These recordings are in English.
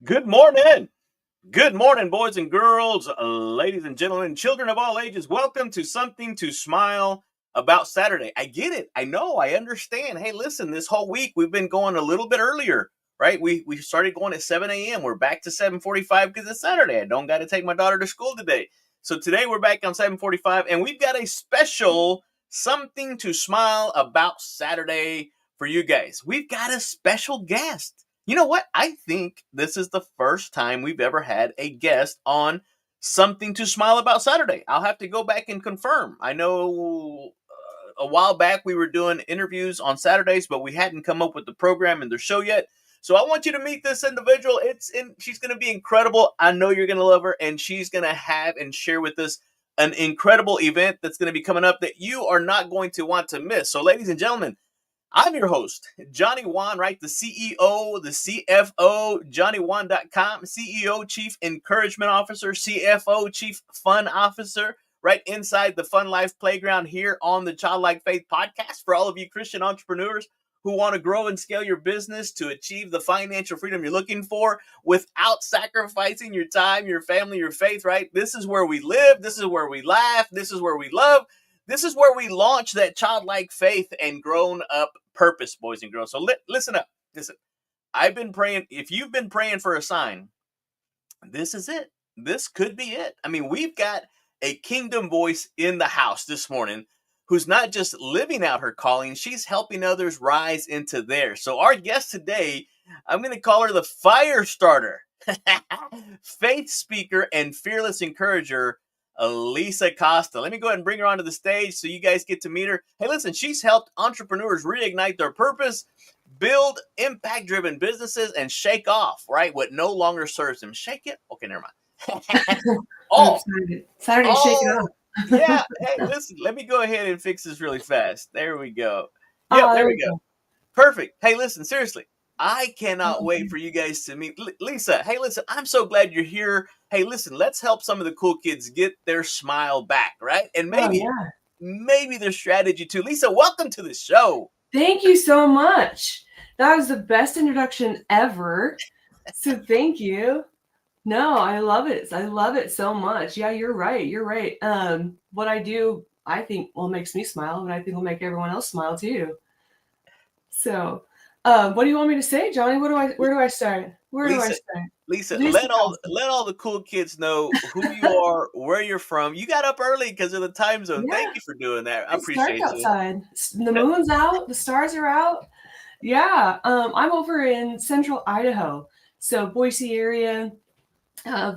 Good morning. Good morning, boys and girls, ladies and gentlemen, children of all ages. Welcome to Something to Smile About Saturday. I get it. I know. I understand. Hey, listen, this whole week we've been going a little bit earlier, right? We started going at 7 a.m. We're back to 7:45 because it's Saturday. I don't got to take my daughter to school today. So today we're back on 7:45 and we've got a special Something to Smile About Saturday for you guys. We've got a special guest. You know what? I think this is the first time we've ever had a guest on Something to Smile About Saturday. I'll have to go back and confirm. I know a while back we were doing interviews on Saturdays, but we hadn't come up with the program and the show yet. So I want you to meet this individual. She's going to be incredible. I know you're going to love her, and she's going to have and share with us an incredible event that's going to be coming up that you are not going to want to miss. So, ladies and gentlemen, I'm your host, Johnny Wan, right? The CEO, the CFO, JohnnyWan.com, CEO, Chief Encouragement Officer, CFO, Chief Fun Officer, right inside the Fun Life Playground here on the Childlike Faith Podcast for all of you Christian entrepreneurs who want to grow and scale your business to achieve the financial freedom you're looking for without sacrificing your time, your family, your faith, right? This is where we live. This is where we laugh. This is where we love. This is where we launch that childlike faith and grown up purpose, boys and girls. So listen up. Listen, I've been praying. If you've been praying for a sign, this is it. This could be it. I mean, we've got a kingdom voice in the house this morning who's not just living out her calling, she's helping others rise into theirs. So our guest today, I'm going to call her the fire starter, faith speaker, and fearless encourager, Lisa Costa. Let me go ahead and bring her onto the stage so you guys get to meet her. Hey, listen, she's helped entrepreneurs reignite their purpose, build impact-driven businesses, and shake off, right, what no longer serves them. Shake it? Okay, never mind. Oh, Saturday, shake it oh, up. yeah. Hey, listen, let me go ahead and fix this really fast. There we go. Yep, Oh, there there we we go. go. Perfect. Hey, listen, seriously, I cannot wait Okay. for you guys to meet Lisa. Hey, listen, I'm so glad you're here. Hey, listen, let's help some of the cool kids get their smile back, right? And Oh, maybe their strategy too. Lisa, welcome to the show. thank you so much. That was the best introduction ever. So thank you. No, I love it. I love it so much. Yeah, you're right. You're right. What I do, I think, makes me smile, and I think will make everyone else smile too. So, what do you want me to say, Johnny? Where do I start? Where do I Lisa, start? Lisa, Lisa Costa. let all the cool kids know who you are, where you're from. You got up early because of the time zone. Thank Yeah, you for doing that. I it's dark appreciate you. outside. The moon's out. The stars are out. Yeah, I'm over in central Idaho, so Boise area.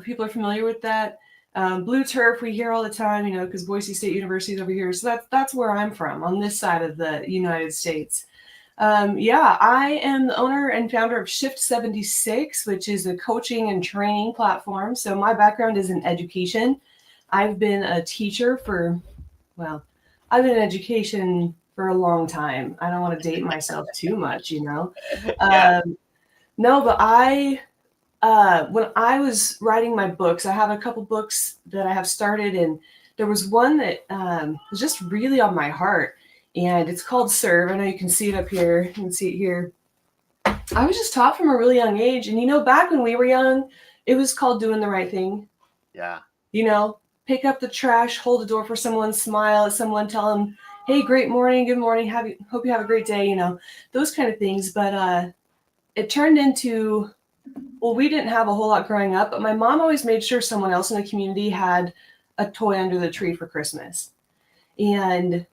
People are familiar with that. Blue turf we hear all the time, because Boise State University is over here. So that's where I'm from, on this side of the United States. Yeah, I am the owner and founder of Shift 76, which is a coaching and training platform. So my background is in education. I've been a teacher well, I've been in education for a long time. I don't want to date myself too much. Yeah. No, but when I was writing my books, I have a couple books that I have started, and there was one that was just really on my heart, and it's called Serve. I know you can see it up here. You can see it here. I was just taught from a really young age, and back when we were young, it was called doing the right thing. Yeah. Pick up the trash, hold the door for someone, smile at someone, tell them, "Hey, great morning, good morning, hope you have a great day." Those kind of things. But it turned into, well, we didn't have a whole lot growing up, but my mom always made sure someone else in the community had a toy under the tree for Christmas. And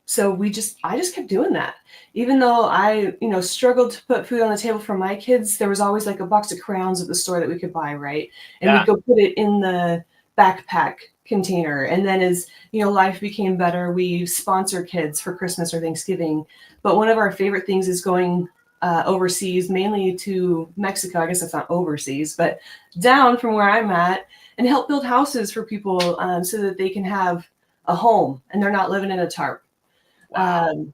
so I just kept doing that. Even though I, struggled to put food on the table for my kids, there was always like a box of crayons at the store that we could buy, right? And Yeah. we'd go put it in the backpack container. And then as, life became better, we sponsor kids for Christmas or Thanksgiving. But one of our favorite things is going overseas, mainly to Mexico. I guess that's not overseas, but down from where I'm at, and help build houses for people so that they can have a home and they're not living in a tarp. Wow.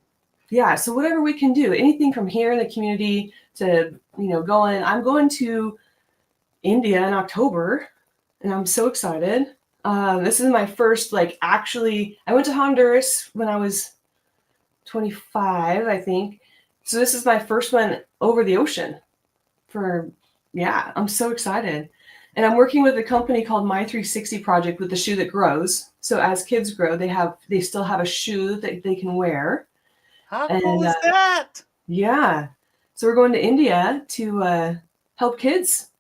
Yeah, so whatever we can do, anything from here in the community to, I'm going to India in October, and I'm so excited. This is my first, I went to Honduras when I was 25, I think. So this is my first one over the ocean for Yeah, I'm so excited. And I'm working with a company called My 360 Project with the shoe that grows. So as kids grow, they still have a shoe that they can wear. How cool And is that? yeah, so we're going to India to help kids.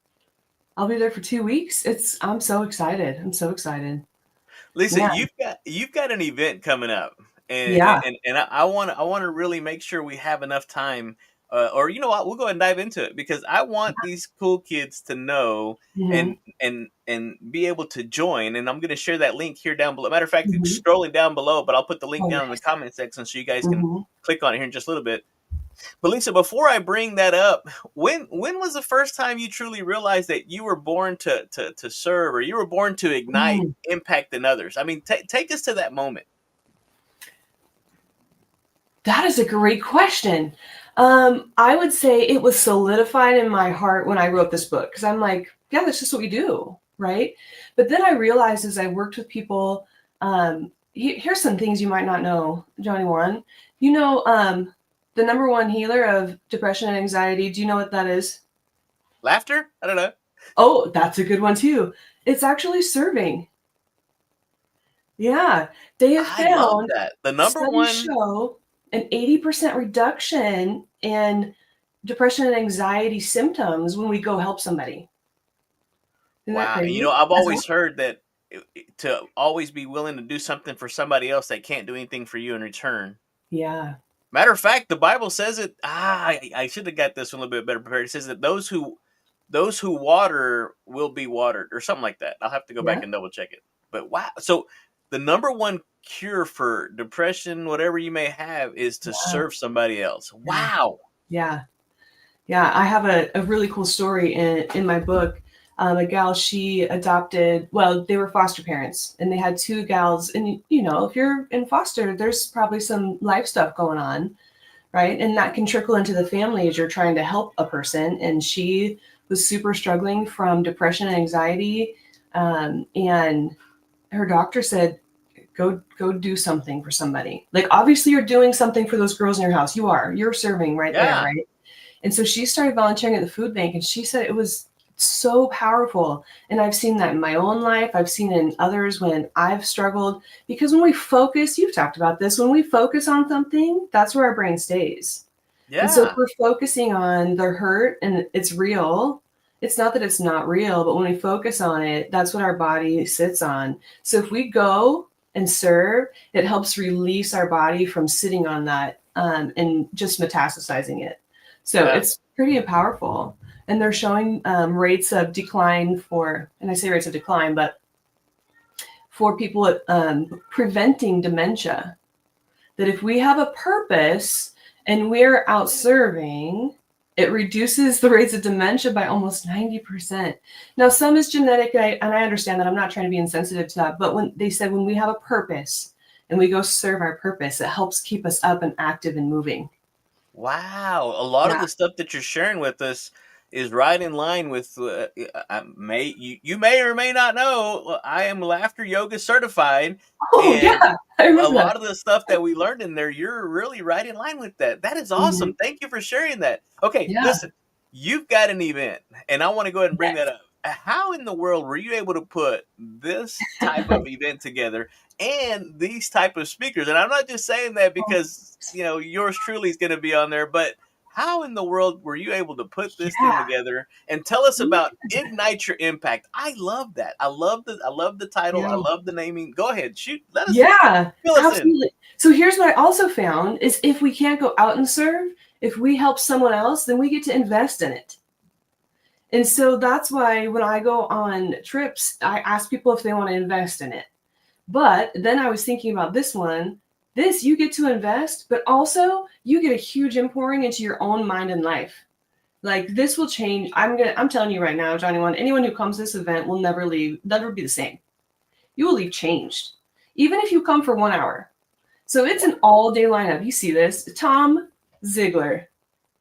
I'll be there for 2 weeks. I'm so excited. I'm so excited. Lisa, Yeah, you've got an event coming up, and yeah. I want to really make sure we have enough time, or you know what, we'll go ahead and dive into it because I want these cool kids to know Hmm. and be able to join. And I'm going to share that link here down below. Matter of fact, it's Hmm. scrolling down below, but I'll put the link Oh, down in the nice. comment section so you guys can Hmm. click on it here in just a little bit. But Lisa, before I bring that up, when was the first time you truly realized that you were born to serve, or you were born to ignite Mm. impact in others? I mean, take us to that moment. That is a great question. I would say it was solidified in my heart when I wrote this book because I'm like, yeah, that's just what we do, right? But then I realized as I worked with people, here's some things you might not know, Johnny One. You know, the number one healer of depression and anxiety. Do you know what that is? Laughter? I don't know. Oh, that's a good one too. It's actually serving. Yeah, they have I love found that. The number studies one. show an 80% reduction in depression and anxiety symptoms when we go help somebody. Isn't that Wow. crazy? I've As a always heard that to always be willing to do something for somebody else that can't do anything for you in return. Yeah, Matter of fact, the Bible says it. I should have got this one a little bit better prepared. It says that those who water will be watered, or something like that. I'll have to go back yeah, and double check it. But wow, so the number one cure for depression, whatever you may have, is to yeah, serve somebody else. yeah, Wow. yeah. Yeah, I have a really cool story in my book. A gal, she adopted, well, they were foster parents and they had two gals. And, you know, if you're in foster, there's probably some life stuff going on, right? And that can trickle into the family as you're trying to help a person. And she was super struggling from depression and anxiety. And her doctor said, go do something for somebody. Like, obviously, you're doing something for those girls in your house. You're serving right there, Yeah. right? And so she started volunteering at the food bank, and she said it was so powerful. And I've seen that in my own life. I've seen it in others when I've struggled. Because when we focus, you've talked about this, when we focus on something, that's where our brain stays. And so if Yeah. we're focusing on the hurt and it's real, it's not that it's not real, but when we focus on it, that's what our body sits on. So if we go and serve, it helps release our body from sitting on that and just metastasizing it. So Yeah. it's pretty powerful. And they're showing rates of decline for, and I say rates of decline, but for people preventing dementia, that if we have a purpose and we're out serving, it reduces the rates of dementia by almost 90%. Now, some is genetic, and I understand that. I'm not trying to be insensitive to that. But when they said when we have a purpose and we go serve our purpose, it helps keep us up and active and moving. Wow, a lot of Yeah. the stuff that you're sharing with us is right in line with you may or may not know I am laughter yoga certified, Oh, and yeah. I a remember that. lot of the stuff that we learned in there, you're really right in line with that. That is Hmm. awesome. Thank you for sharing that. Okay, Yeah. listen, you've got an event, and I want to go ahead and bring that Yes. up. How in the world were you able to put this type of event together and these type of speakers? And I'm not just saying that Oh, because yours truly is going to be on there, but how in the world were you able to put this thing yeah. together? And tell us about ignite your impact. I love that. I love the title. I Yeah. love the naming. Go ahead, shoot. Let us Yeah, fill us in. absolutely. So here's what I also found is if we can't go out and serve, if we help someone else, then we get to invest in it. And so that's why when I go on trips, I ask people if they want to invest in it. But then I was thinking about this one. This you get to invest, but also you get a huge impouring into your own mind and life. Like this will change. I'm telling you right now, Johnny One, anyone who comes to this event will never leave, never be the same. You will leave changed. Even if you come for 1 hour. So it's an all-day lineup. You see this. Tom Ziegler.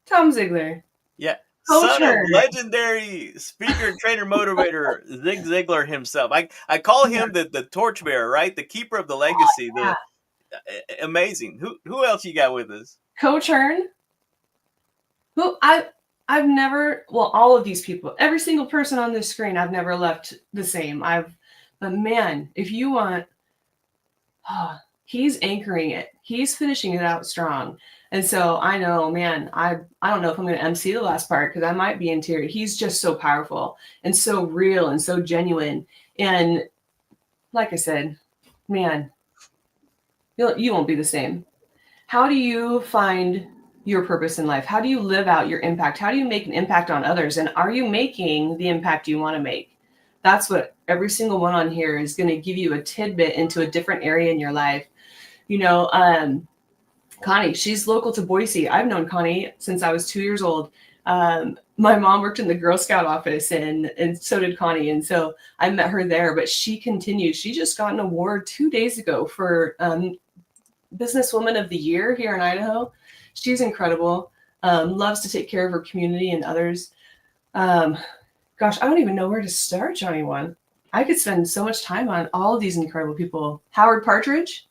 Tom Ziegler. Yeah. Coach Son of Hearn. legendary speaker, trainer, motivator, Zig Ziglar himself. I call Yeah. him the torchbearer, right? The keeper of the legacy. Yeah. The amazing. Who else you got with us? Coach Hearn. Who I I've never, well, all of these people, every single person on this screen, I've never left the same. But man, if you want, he's anchoring it. He's finishing it out strong. And so I know, man, I don't know if I'm going to MC the last part because I might be in tears. He's just so powerful and so real and so genuine. And like I said, man, you won't be the same. How do you find your purpose in life? How do you live out your impact? How do you make an impact on others? And are you making the impact you want to make? That's what every single one on here is going to give you a tidbit into a different area in your life. You know, Connie, she's local to Boise. I've known Connie since I was 2 years old. My mom worked in the Girl Scout office and so did Connie. And so I met her there, but she continues. She just got an award 2 days ago for Businesswoman of the Year here in Idaho. She's incredible. Loves to take care of her community and others. Gosh, I don't even know where to start, Johnny One. I could spend so much time on all of these incredible people. Howard Partridge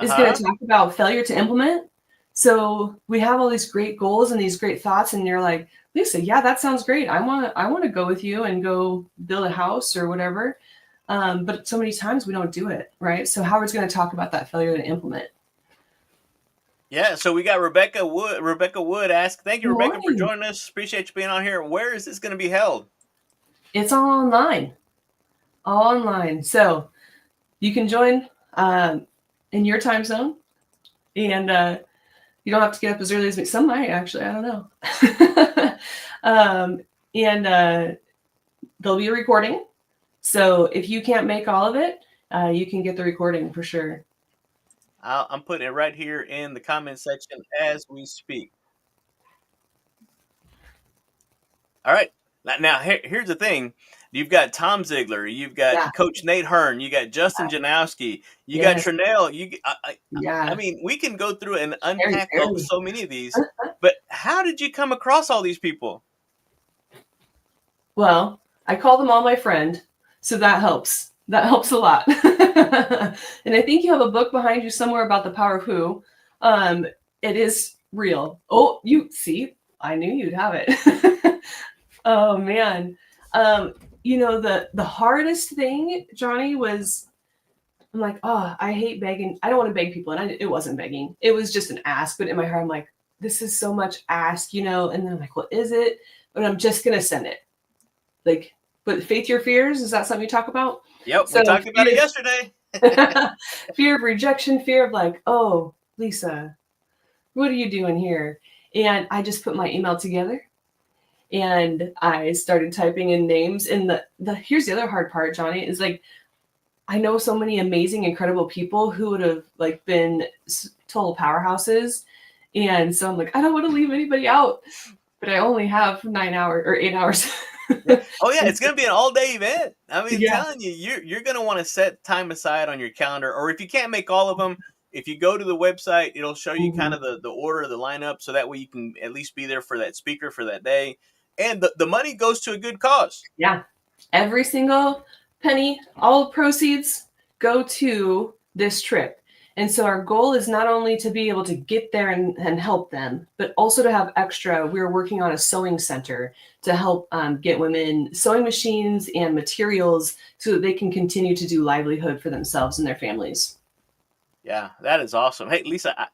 is going to talk about failure to implement. So we have all these great goals and these great thoughts, and you're like, Lisa, yeah, that sounds great. I want to go with you and go build a house or whatever. But so many times we don't do it, right? So Howard's going to talk about that failure to implement. Yeah, so we got Rebecca Wood. Rebecca Wood asked, thank you, Rebecca, for joining us. Appreciate you being on here. Where is this going to be held? It's all online. All online. So you can join in your time zone. And you don't have to get up as early as me. Some might, actually. I don't know. And there'll be a recording. So if you can't make all of it, you can get the recording for sure. I'm putting it right here in the comment section as we speak. All right. Now, here's the thing. You've got Tom Ziegler. You've got Coach Nate Hearn. You got Justin Janowski. You got Trinell. I mean, we can go through and unpack so many of these. But how did you come across all these people? Well, I call them all my friend. So that helps. That helps a lot. And I think you have a book behind you somewhere about the power of who. It is real. Oh, you see, I knew you'd have it. Oh, man. You know, the hardest thing, Johnny, was I'm like, oh, I hate begging. I don't want to beg people. And it wasn't begging. It was just an ask. But in my heart, I'm like, this is so much ask, you know? And then I'm like, what is it? But I'm just going to send it. Like, but faith your fears, is that something you talk about? Yep, we talked about it yesterday. Fear of rejection, fear of like, oh, Lisa, what are you doing here? And I just put my email together and I started typing in names. And here's the other hard part, Johnny, is like, I know so many amazing, incredible people who would have like been total powerhouses. And so I'm like, I don't want to leave anybody out, but I only have 9 hours or 8 hours. Oh yeah, it's going to be an all-day event. I mean, I'm telling you, you're going to want to set time aside on your calendar, or if you can't make all of them, if you go to the website, it'll show you kind of the order, the lineup, so that way you can at least be there for that speaker for that day. And the money goes to a good cause. Yeah, every single penny, all proceeds go to this trip. And so our goal is not only to be able to get there and help them, but also to have extra. We're working on a sewing center to help get women sewing machines and materials so that they can continue to do livelihood for themselves and their families. Yeah, that is awesome. Hey, Lisa,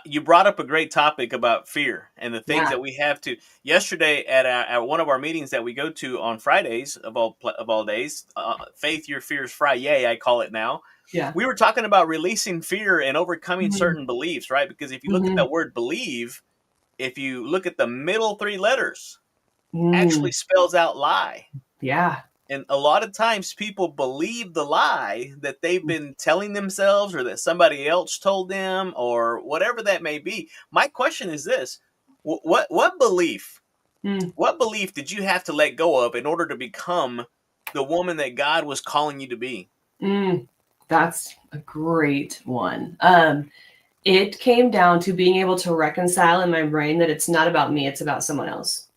you brought up a great topic about fear and the things that we have to. Yesterday at one of our meetings that we go to on Fridays of all days, Faith Your Fears Friday, I call it now. Yeah, we were talking about releasing fear and overcoming certain beliefs, right? Because if you look at that word believe, if you look at the middle 3 letters, actually spells out lie. Yeah. And a lot of times people believe the lie that they've been telling themselves or that somebody else told them or whatever that may be. My question is this. What belief? What belief did you have to let go of in order to become the woman that God was calling you to be? That's a great one. It came down to being able to reconcile in my brain that it's not about me, it's about someone else.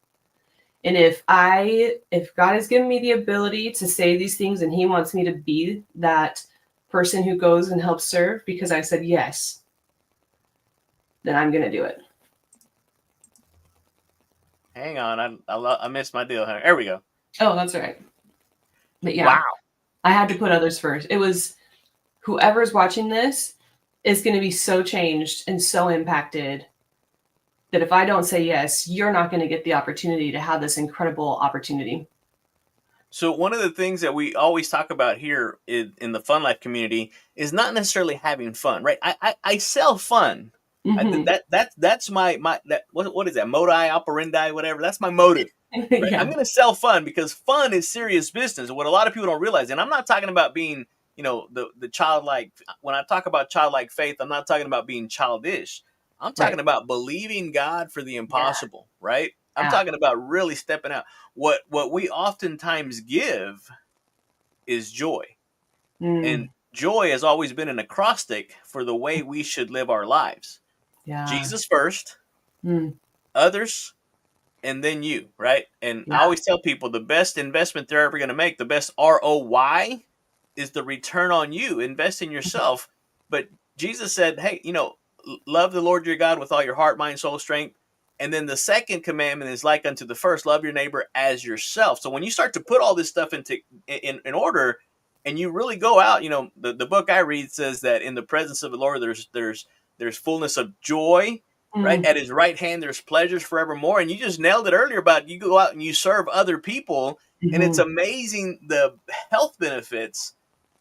And if God has given me the ability to say these things and he wants me to be that person who goes and helps serve because I said yes, then I'm going to do it. Hang on, I missed my deal. There we go. Oh, that's right. But yeah, Wow. I had to put others first. It was whoever's watching this is going to be so changed and so impacted that if I don't say yes, you're not going to get the opportunity to have this incredible opportunity. So one of the things that we always talk about here in the Fun Life community is not necessarily having fun, right? I sell fun. Mm-hmm. That's my that what is that, modi operandi, whatever. That's my motive, right? I'm Yeah. going to sell fun because fun is serious business. What a lot of people don't realize, and I'm not talking about being, the childlike. When I talk about childlike faith, I'm not talking about being childish. I'm talking Right. about believing God for the Yeah. impossible, right? I'm Yeah. talking about really stepping out. What we oftentimes give is joy, and Mm. joy has always been an acrostic for the way we should live our lives. Yeah. Jesus first, Mm. others, and then you, right? And I Yeah. always tell people the best investment they're ever going to make, the best ROI, is the return on you. Invest in yourself. But Jesus said, hey, love the Lord your God with all your heart, mind, soul, strength. And then the second commandment is like unto the first, love your neighbor as yourself. So when you start to put all this stuff in order, and you really go out, the book I read says that in the presence of the Lord, there's fullness of joy, right? Mm. At his right hand, there's pleasures forevermore. And you just nailed it earlier about you go out and you serve other people. And it's Mm-hmm. amazing the health benefits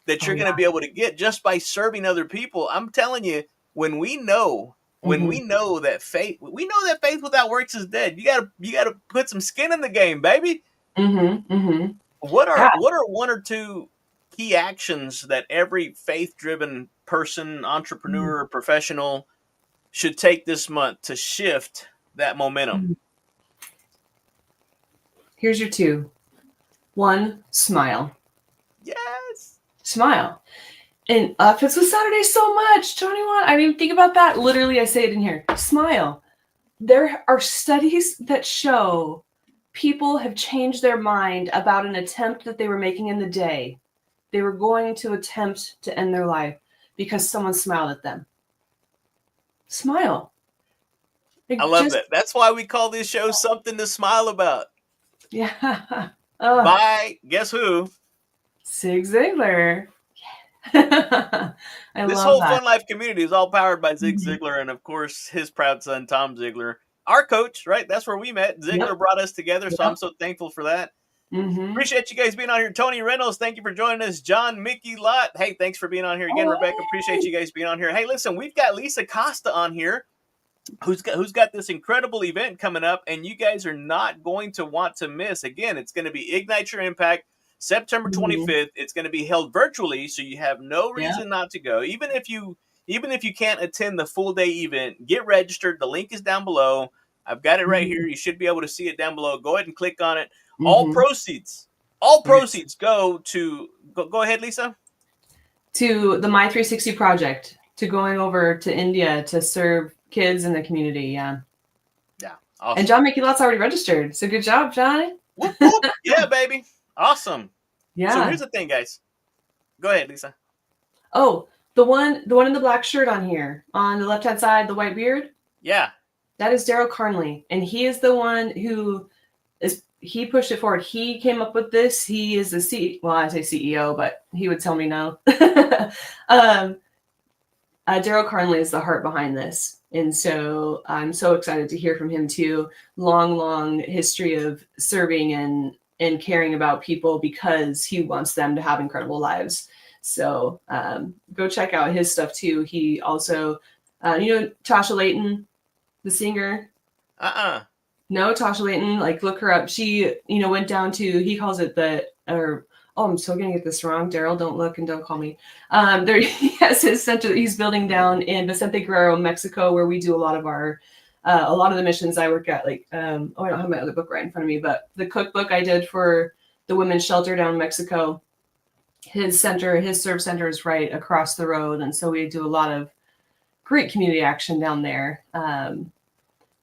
that Oh you're going to yeah. be able to get just by serving other people. I'm telling you, when we know Mm-hmm. we know that faith without works is dead. You gotta put some skin in the game, baby. Mm-hmm. Mm-hmm. What Yeah. are what are one or two key actions that every faith-driven person, Mm. entrepreneur, professional should take this month to shift that momentum? Mm. Here's your two. One, smile. Yes. Smile. And fits with Saturday so much. 21. I mean, think about that. Literally, I say it in here. Smile. There are studies that show people have changed their mind about an attempt that they were making in the day. They were going to attempt to end their life because someone smiled at them. Smile. I Like love just, that. That's why we call this show Something to Smile About. yeah. By guess who? Zig Ziglar. I This love whole that. Fun Life community is all powered by Zig Mhm. Ziglar and, of course, his proud son, Tom Ziglar, our coach, right? That's where we met. Yep. Ziglar brought us together, so Yep. I'm so thankful for that. Mm-hmm. Appreciate you guys being on here. Tony Reynolds, thank you for joining us. John, Mickey, Lott, hey, thanks for being on here again. Oh, Rebecca, appreciate you guys being on here. Hey, listen, we've got Lisa Costa on here who's got this incredible event coming up, and you guys are not going to want to miss. Again, it's going to be Ignite Your Impact, September mm-hmm. 25th. It's going to be held virtually, so you have no Yeah. reason not to go. Even if you can't attend the full day event, get registered. The link is down below. I've got it right Mm-hmm. here. You should be able to see it down below. Go ahead and click on it. All Mm-hmm. proceeds, all Yes. proceeds go to go ahead, Lisa. To the My 360 project, to going over to India to serve kids in the community. Yeah. Yeah, And awesome. John Mickey Lott's already registered. So good job, John. Whoop whoop. Yeah, baby. Awesome. So Yeah. here's the thing, guys. Go ahead, Lisa. Oh, the one in the black shirt on here, on the left hand side, the white beard, Yeah. that is Daryl Carnley. And he is the one who he pushed it forward. He came up with this. He is the I say CEO, but he would tell me no. Daryl Carnley is the heart behind this. And so I'm so excited to hear from him too. Long history of serving and caring about people because he wants them to have incredible lives. So go check out his stuff too. He also, Tasha Layton, the singer. No, Tasha Layton, like look her up. She, went down to, he calls it I'm so gonna get this wrong. Daryl, don't look and don't call me. There he has his center he's building down in Vicente Guerrero, Mexico, where we do a lot of the missions I work at. Like, I don't have my other book right in front of me, but the cookbook I did for the women's shelter down in Mexico, his serve center is right across the road. And so we do a lot of great community action down there.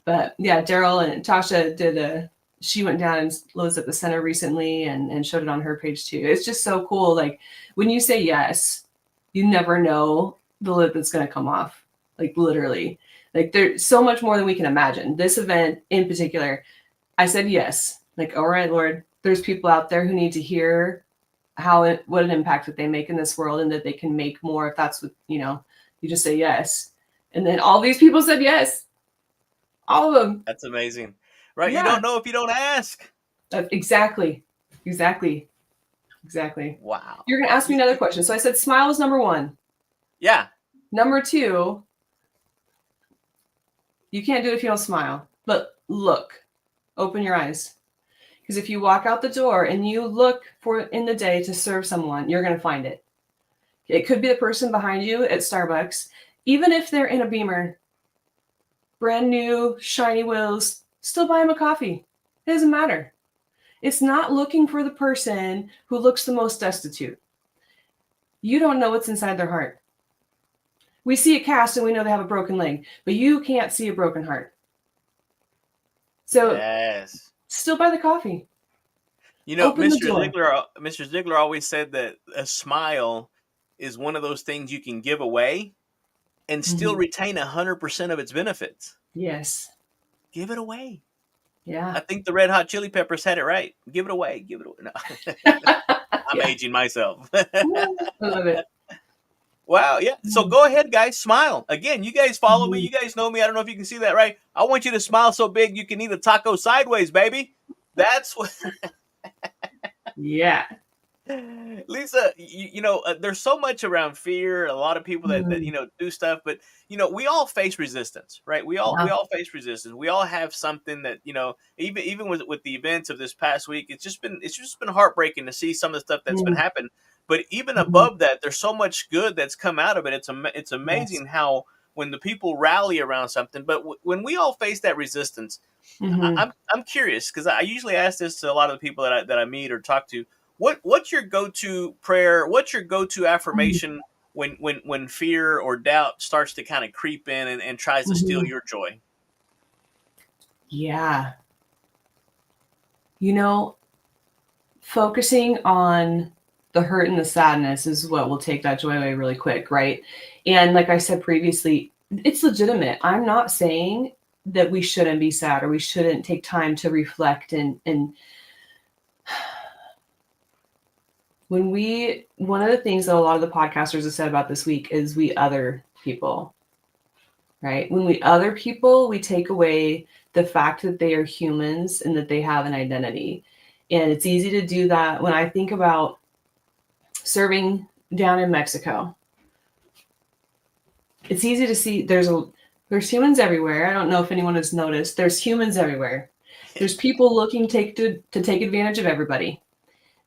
But yeah, Daryl and Tasha she went down and was at the center recently and showed it on her page too. It's just so cool. Like when you say yes, you never know the lid that's going to come off. Like literally, like there's so much more than we can imagine. This event in particular, I said yes. Like, all right, Lord, there's people out there who need to hear what an impact that they make in this world, and that they can make more if that's what, you just say yes. And then all these people said yes. All of them. That's amazing. Right? You Yeah. don't know if you don't ask. Exactly. Exactly. Wow. You're going to ask me another question. So I said smile is number 1. Yeah. Number 2, you can't do it if you don't smile. But look, open your eyes. Because if you walk out the door and you look for in the day to serve someone, you're going to find it. It could be the person behind you at Starbucks, even if they're in a Beamer, brand new, shiny wheels, still buy them a coffee. It doesn't matter. It's not looking for the person who looks the most destitute. You don't know what's inside their heart. We see a cast and we know they have a broken leg, but you can't see a broken heart. So yes. Still buy the coffee. Open Mr. Ziegler always said that a smile is one of those things you can give away and still retain 100% of its benefits. Yes. Give it away. Yeah. I think the Red Hot Chili Peppers had it right. Give it away. No. I'm aging myself. I love it. Wow, yeah. So go ahead, guys. Smile. Again, you guys follow me. You guys know me. I don't know if you can see that, right? I want you to smile so big you can eat a taco sideways, baby. That's what... Yeah. Lisa, there's so much around fear. A lot of people that do stuff, but we all face resistance, right? We all face resistance. We all have something that even with the events of this past week, it's just been heartbreaking to see some of the stuff that's been happening. But even above that, there's so much good that's come out of it. It's amazing how when the people rally around something, but when we all face that resistance, I'm curious, because I usually ask this to a lot of the people that I meet or talk to. What's your go-to prayer? What's your go-to affirmation when fear or doubt starts to kind of creep in and tries to steal your joy? Yeah. Focusing on the hurt and the sadness is what will take that joy away really quick, right? And like I said previously, it's legitimate. I'm not saying that we shouldn't be sad or we shouldn't take time to reflect and one of the things that a lot of the podcasters have said about this week is we other people, right? When we other people, we take away the fact that they are humans and that they have an identity. And it's easy to do that. When I think about serving down in Mexico, it's easy to see there's humans everywhere. I don't know if anyone has noticed. There's humans everywhere. There's people looking to take advantage of everybody.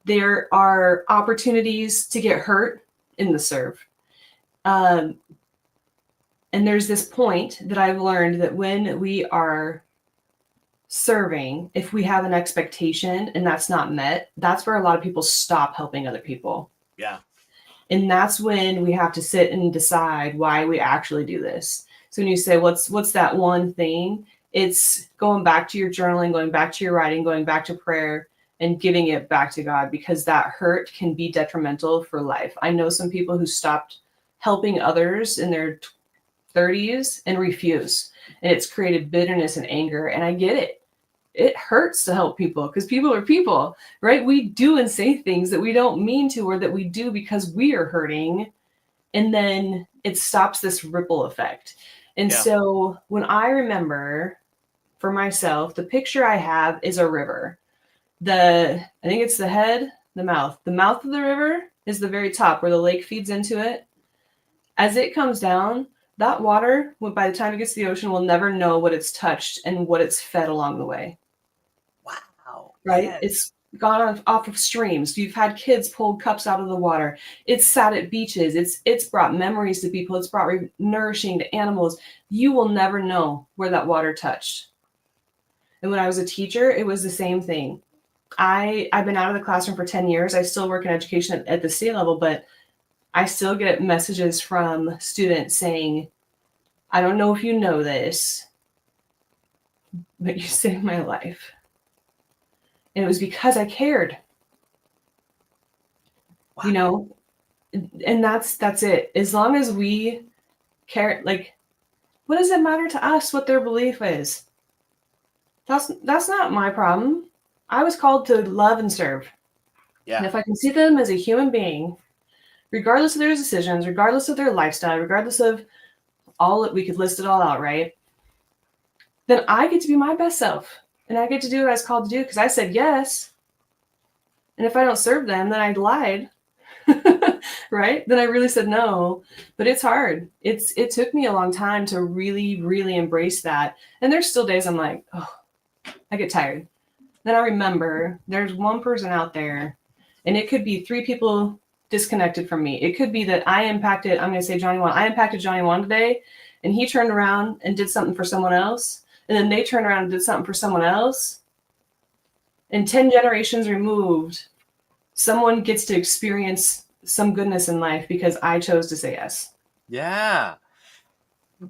There are opportunities to get hurt in the serve. And there's this point that I've learned that when we are serving, if we have an expectation and that's not met, that's where a lot of people stop helping other people. Yeah. And that's when we have to sit and decide why we actually do this. So when you say, what's that one thing? It's going back to your journaling, going back to your writing, going back to prayer, and giving it back to God, because that hurt can be detrimental for life. I know some people who stopped helping others in their 30s and refuse. And it's created bitterness and anger. And I get it. It hurts to help people because people are people, right? We do and say things that we don't mean to, or that we do because we are hurting. And then it stops this ripple effect. And so when I remember for myself, the picture I have is a river. I think it's the head, the mouth. The mouth of the river is the very top where the lake feeds into it. As it comes down, that water, by the time it gets to the ocean, will never know what it's touched and what it's fed along the way. Wow. Right? Yes. It's gone off of streams. You've had kids pull cups out of the water. It's sat at beaches. It's brought memories to people. It's brought nourishing to animals. You will never know where that water touched. And when I was a teacher, it was the same thing. I've been out of the classroom for 10 years. I still work in education at the state level, but I still get messages from students saying, I don't know if you know this, but you saved my life. And it was because I cared. Wow. And that's it. As long as we care, like, what does it matter to us what their belief is? That's not my problem. I was called to love and serve. And Yeah. if I can see them as a human being, regardless of their decisions, regardless of their lifestyle, regardless of all that, we could list it all out, right? Then I get to be my best self. And I get to do what I was called to do because I said yes. And if I don't serve them, then I lied. Right? Then I really said no. But it's hard. It took me a long time to really, really embrace that. And there's still days I'm like, oh, I get tired. Then I remember there's one person out there, and it could be 3 people disconnected from me. It could be that I'm going to say Johnny Wan. I impacted Johnny Wan today, and he turned around and did something for someone else. And then they turned around and did something for someone else. And 10 generations removed, someone gets to experience some goodness in life because I chose to say yes. Yeah.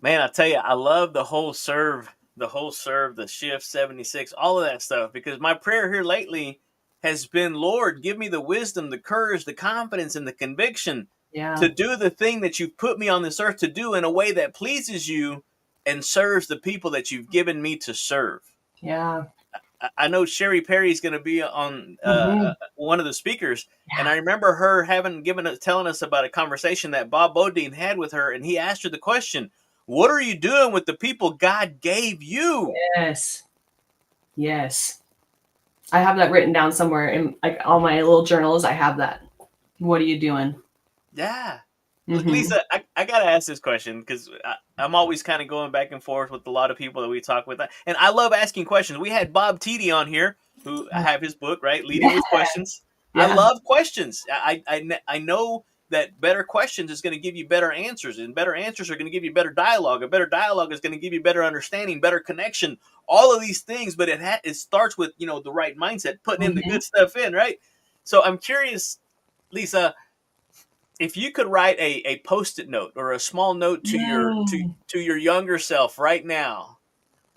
Man, I tell you, I love the whole serve, the shift 76, all of that stuff, because my prayer here lately has been, Lord, give me the wisdom, the courage, the confidence, and the conviction Yeah. to do the thing that you've put me on this earth to do in a way that pleases you and serves the people that you've given me to serve. Yeah. I know Sherry Perry is going to be on one of the speakers, and Yeah. I remember her telling us about a conversation that Bob Bodine had with her, and he asked her the question, "What are you doing with the people God gave you?" Yes. Yes. I have that written down somewhere in like all my little journals. I have that. What are you doing? Yeah. Mm-hmm. Lisa, I got to ask this question because I'm always kind of going back and forth with a lot of people that we talk with. And I love asking questions. We had Bob Tiede on here, who I have his book, right? Leading Yeah. with Questions. I Yeah. love questions. I know that better questions is going to give you better answers, and better answers are going to give you better dialogue. A better dialogue is going to give you better understanding, better connection, all of these things. But it starts with, the right mindset, putting in the Mm-hmm. good stuff in, right? So I'm curious, Lisa, if you could write a post-it note or a small note to your Mm. to your younger self right now,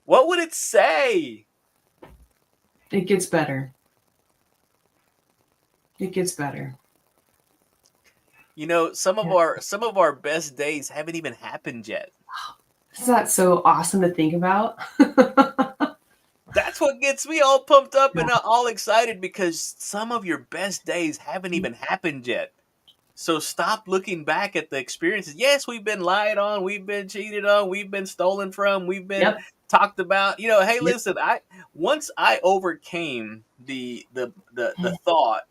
what would it say? It gets better. It gets better. Some of Yeah. our best days haven't even happened yet. Isn't that so awesome to think about? That's what gets me all pumped up and all excited, because some of your best days haven't even happened yet. So stop looking back at the experiences. Yes, we've been lied on, we've been cheated on, we've been stolen from, we've been Yep. talked about. Hey, Yep. listen, I once I overcame the thought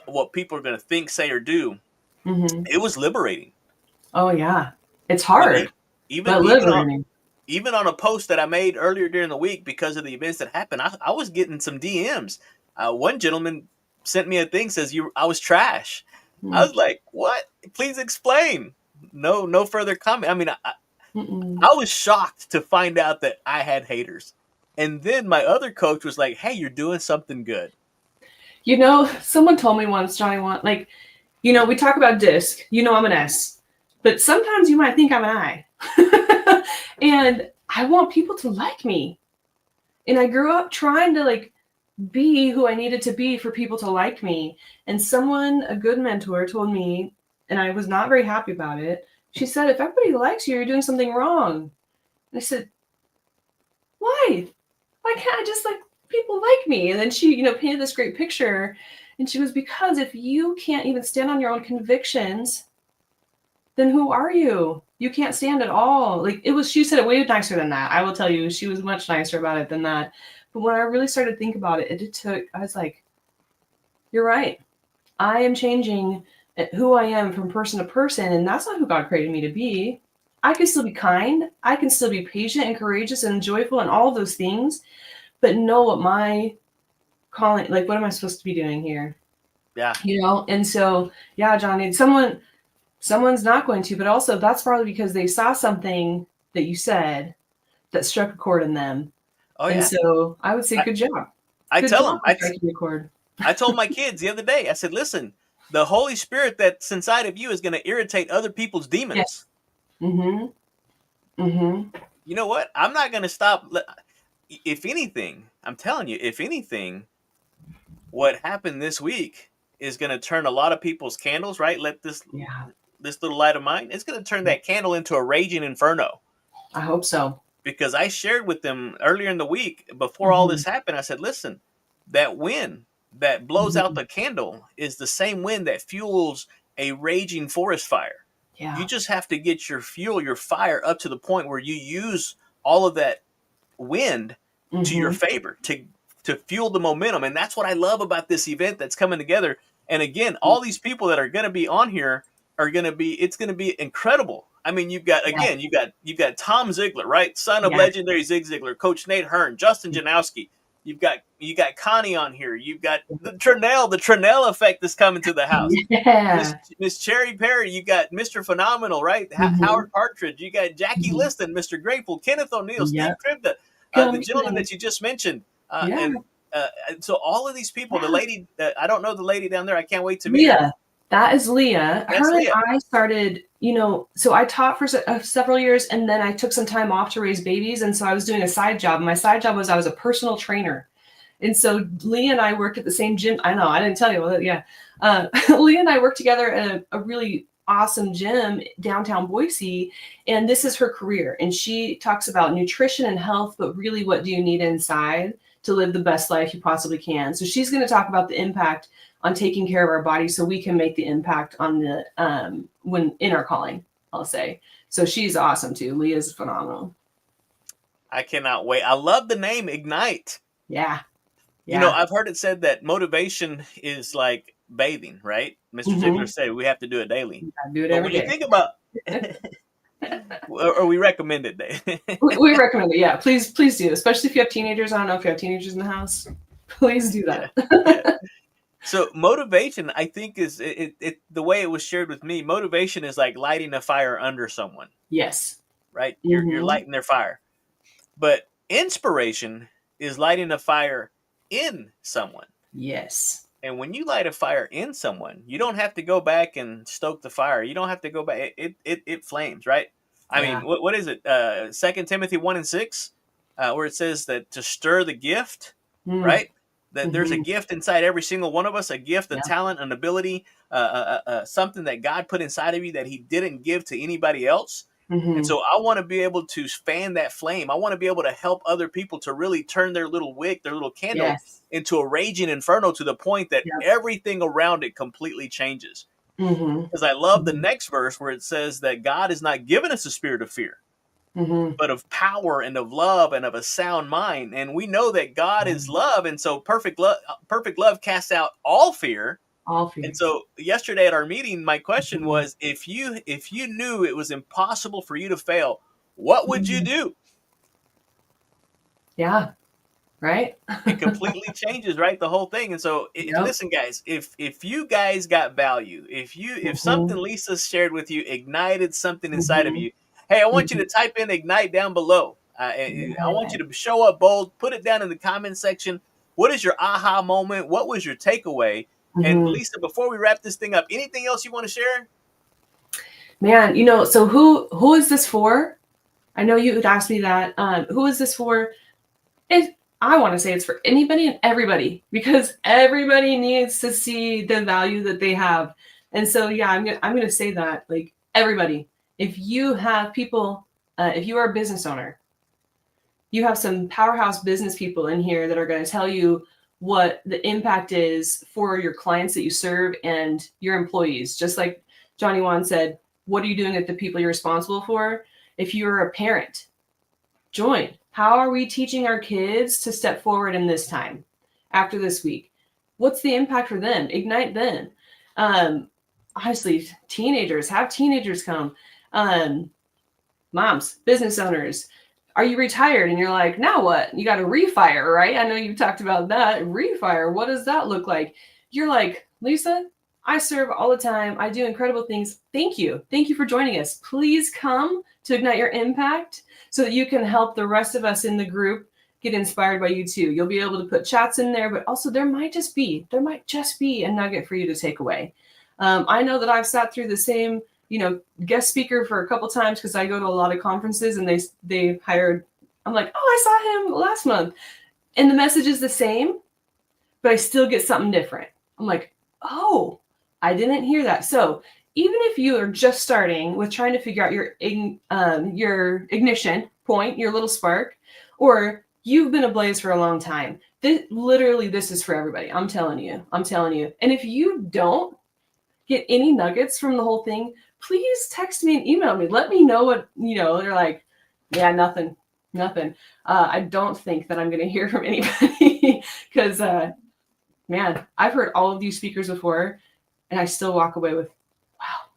what people are going to think, say, or do, Mm-hmm. it was liberating. Oh yeah. It's I mean, hard, even but even on liberating. even on a post that I made earlier during the week because of the events that happened, I was getting some DMs. One gentleman sent me a thing, says I was trash. I Mm. was like, what? Please explain. No further comment. I mean, Mm-mm. I was shocked to find out that I had haters. And then my other coach was like, hey, you're doing something good. Someone told me once, Johnny, we talk about disc. I'm an S, but sometimes you might think I'm an I. And I want people to like me. And I grew up trying to be who I needed to be for people to like me. And a good mentor, told me, and I was not very happy about it. She said, if everybody likes you, you're doing something wrong. And I said, why? Why can't I just people like me? And then she, painted this great picture. And she was, because if you can't even stand on your own convictions, then who are you? You can't stand at all. She said it way nicer than that. I will tell you, she was much nicer about it than that. But when I really started to think about it, I was like, you're right. I am changing who I am from person to person, and that's not who God created me to be. I can still be kind. I can still be patient and courageous and joyful and all of those things, but know what my calling, what am I supposed to be doing here? Yeah. And so, yeah, Johnny, someone's not going to, but also that's probably because they saw something that you said that struck a chord in them. Oh, And yeah. so I would say, I, good job. I Good tell job them, for striking a chord. I told my kids the other day, I said, listen, the Holy Spirit that's inside of you is going to irritate other people's demons. Yes. Mm-hmm. Mm-hmm. You know what? I'm not going to stop. If anything, I'm telling you, if anything, what happened this week is going to turn a lot of people's candles, right? Let Yeah. this little light of mine, it's going to turn that candle into a raging inferno. I hope so. because I shared with them earlier in the week before all this happened. I said, listen, that wind that blows out the candle is the same wind that fuels a raging forest fire. You Yeah. just have to get your fire up to the point where you use all of that wind to your favor to fuel the momentum. And that's what I love about this event that's coming together. And again, all these people that are going to be on here are going to be, it's going to be incredible. I mean, you've got, Yeah. again, you've got Tom Ziegler, right? Son of Yeah. legendary Zig Ziglar, Coach Nate Hearn, Justin Janowski. You got Connie on here. You've got the Trenell effect is coming to the house. Yeah. Miss Cherry Perry, you got Mr. Phenomenal, right? Howard Partridge, you got Jackie Liston, Mr. Grateful, Kenneth O'Neill, Steve Kripke, the gentleman that you just mentioned, Yeah. and so all of these people, the lady, I don't know the lady down there. I can't wait to meet Leah. her. That is Leah. That's Her Leah. and I started, so I taught for several years, and then I took some time off to raise babies. And so I was doing a side job. My side job was I was a personal trainer. And so Leah and I worked at the same gym. I know, I didn't tell you. Well, yeah. Leah and I worked together at a really awesome gym downtown Boise. And this is her career. And she talks about nutrition and health, but really what do you need inside to live the best life you possibly can. So she's going to talk about the impact on taking care of our body so we can make the impact on the when in our calling, I'll say. So she's awesome too. Leah's phenomenal. I cannot wait. I love the name Ignite. Yeah. I've heard it said that motivation is like bathing, right? Mr. Ziegler said we have to do it daily. Do it every day. You think about or we recommend it, Dave. we recommend it. Yeah, please do, especially if you have teenagers. I don't know if you have teenagers in the house. Please do that. Yeah. So motivation, I think, is it the way it was shared with me. Motivation is like lighting a fire under someone. Yes. Right? You're lighting their fire. But inspiration is lighting a fire in someone. Yes. And when you light a fire in someone, you don't have to go back and stoke the fire. You don't have to go back. It flames, right? I mean, what is it? 2 Timothy 1:6, where it says that to stir the gift, right? That there's a gift inside every single one of us, a gift, a talent, an ability, something that God put inside of you that he didn't give to anybody else. And so I want to be able to fan that flame. I want to be able to help other people to really turn their little wick, their little candle into a raging inferno to the point that everything around it completely changes. Because I love the next verse where it says that God has not given us a spirit of fear, but of power and of love and of a sound mind. And we know that God is love. And so perfect love casts out all fear. And so yesterday at our meeting, my question was, if you knew it was impossible for you to fail, what would you do? Yeah. Right. It completely changes, right? The whole thing. And so listen, guys, if you guys got value, if something Lisa shared with you ignited something inside of you, hey, I want you to type in Ignite down below. I want you to show up bold, put it down in the comment section. What is your aha moment? What was your takeaway? And Lisa, before we wrap this thing up, anything else you want to share? Man, so who is this for? I know you would ask me that. Who is this for? I want to say it's for anybody and everybody, because everybody needs to see the value that they have. And so, I'm going to say that, like, everybody, if you have people, if you are a business owner, you have some powerhouse business people in here that are going to tell you what the impact is for your clients that you serve and your employees. Just like Johnny Wan said, what are you doing with the people you're responsible for? If you're a parent, join. How are we teaching our kids to step forward in this time after this week? What's the impact for them? Ignite them. Obviously, teenagers, have teenagers come. Moms, business owners. Are you retired and you're like, now what? You got to refire, right? I know you've talked about that. Refire. What does that look like? You're like, Lisa, I serve all the time. I do incredible things. Thank you. Thank you for joining us. Please come to Ignite Your Impact so that you can help the rest of us in the group get inspired by you too. You'll be able to put chats in there, but also there might just be a nugget for you to take away. I know that I've sat through the same guest speaker for a couple times because I go to a lot of conferences and they hired, I'm like, oh, I saw him last month. And the message is the same, but I still get something different. I'm like, oh, I didn't hear that. So even if you are just starting with trying to figure out your ignition point, your little spark, or you've been ablaze for a long time, this is for everybody. I'm telling you. And if you don't get any nuggets from the whole thing, please text me and email me. Let me know what, they're like, yeah, nothing. I don't think that I'm going to hear from anybody because, man, I've heard all of these speakers before and I still walk away with, wow,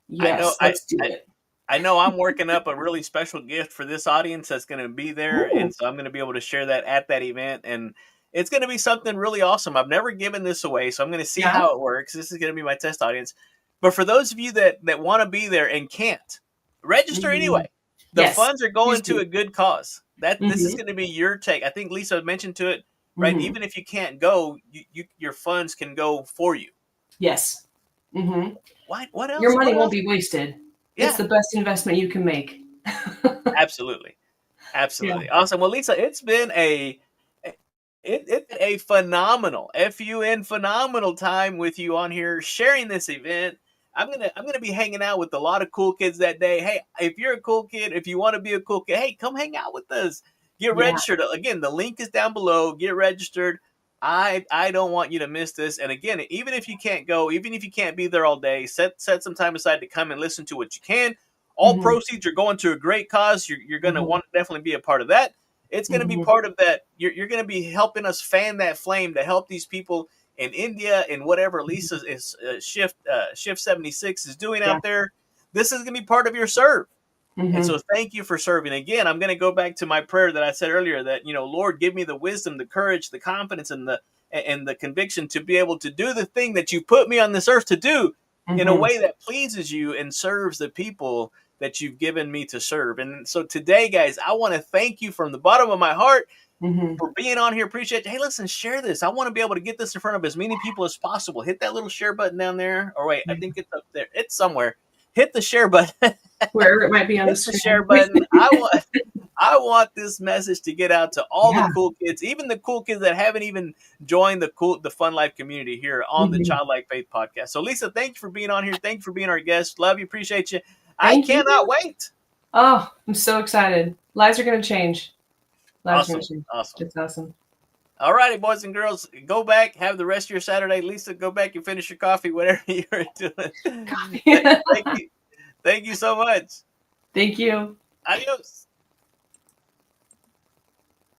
yes, let's do it. I know I'm working up a really special gift for this audience that's going to be there. Ooh. And so I'm going to be able to share that at that event. And it's going to be something really awesome. I've never given this away, so I'm going to see how it works. This is going to be my test audience. But for those of you that want to be there and can't, register anyway. The funds are going to a good cause. This is going to be your take. I think Lisa mentioned to it, right? Even if you can't go, your funds can go for you. Yes. What else? Your money won't be wasted. Yeah. It's the best investment you can make. Absolutely. Yeah. Awesome. Well, Lisa, it's been a phenomenal phenomenal time with you on here sharing this event. I'm gonna be hanging out with a lot of cool kids that day. Hey, if you're a cool kid, if you want to be a cool kid, hey, come hang out with us. Get registered. Again, the link is down below. Get registered. I don't want you to miss this. And again, even if you can't go, even if you can't be there all day, set some time aside to come and listen to what you can. All proceeds are going to a great cause. You're going to want to definitely be a part of that. It's going to be part of that. You're going to be helping us fan that flame to help these people in India and whatever Lisa is shift 76 is doing out there. This is going to be part of your serve. And so thank you for serving. Again, I'm going to go back to my prayer that I said earlier that, Lord, give me the wisdom, the courage, the confidence, and the conviction to be able to do the thing that you put me on this earth to do in a way that pleases you and serves the people that you've given me to serve. And so today, guys, I want to thank you from the bottom of my heart for being on here. Appreciate you. Hey, listen, share this. I want to be able to get this in front of as many people as possible. Hit that little share button down there. Or wait, I think it's up there. It's somewhere. Hit the share button. Wherever it might be on the screen. Share button. I want this message to get out to all the cool kids, even the cool kids that haven't even joined the Fun Life community here on the Childlike Faith podcast. So Lisa, thank you for being on here. Thank you for being our guest. Love you. Appreciate you. I cannot wait. Oh, I'm so excited. Lives are going to change. Awesome. It's awesome. All righty, boys and girls, go back, have the rest of your Saturday. Lisa, go back and finish your coffee, whatever you're doing. Coffee. Thank you so much. Thank you. Adios.